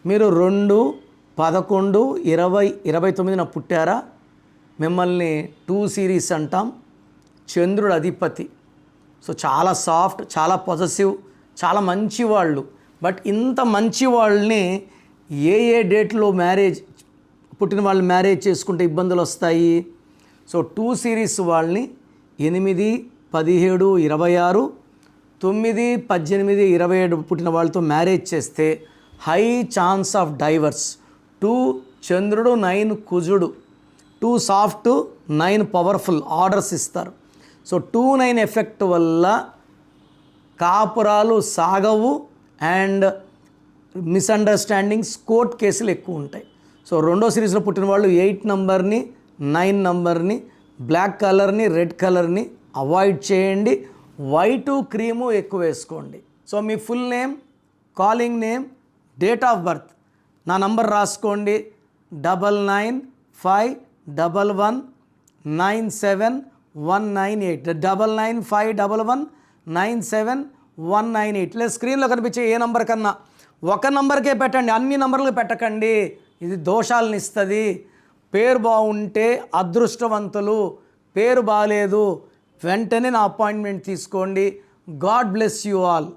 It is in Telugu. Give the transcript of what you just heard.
మీరు 2, 11, 20, 29న పుట్టారా, మిమ్మల్ని 2 సిరీస్ అంటాం. చంద్రుడు అధిపతి. సో చాలా సాఫ్ట్, చాలా పొజెసివ్, చాలా మంచి వాళ్ళు. బట్ ఇంత మంచి వాళ్ళని ఏ డేట్లో పుట్టిన వాళ్ళు మ్యారేజ్ చేసుకుంటే ఇబ్బందులు వస్తాయి? సో 2 సిరీస్ వాళ్ళని 8, 17, 26, 9, 18, 27 పుట్టిన వాళ్ళతో మ్యారేజ్ చేస్తే హై ఛాన్స్ ఆఫ్ డైవర్స్. 2 చంద్రుడు, 9 కుజుడు, 2 సాఫ్ట్, 9 పవర్ఫుల్ ఆర్డర్స్ ఇస్తారు. సో 2-9 ఎఫెక్ట్ వల్ల కాపురాలు సాగవు అండ్ మిస్అండర్స్టాండింగ్స్, కోర్ట్ కేసులు ఎక్కువ ఉంటాయి. సో 2వ సిరీస్లో పుట్టిన వాళ్ళు 8 నంబర్ని, 9 నంబర్ని, బ్లాక్ కలర్ని, రెడ్ కలర్ని అవాయిడ్ చేయండి. వైటు క్రీము ఎక్కువ వేసుకోండి. So me full name, calling name, date of birth, నా నంబర్ రాసుకోండి. 9951197198 9951197198. లేదా స్క్రీన్లో కనిపించే ఏ నంబర్ కన్నా ఒక నంబర్కే పెట్టండి, అన్ని నంబర్లకు పెట్టకండి. ఇది దోషాలను ఇస్తుంది. పేరు బాగుంటే అదృష్టవంతులు, పేరు బాగాలేదు వెంటనే నా అపాయింట్మెంట్ తీసుకోండి. God bless you all.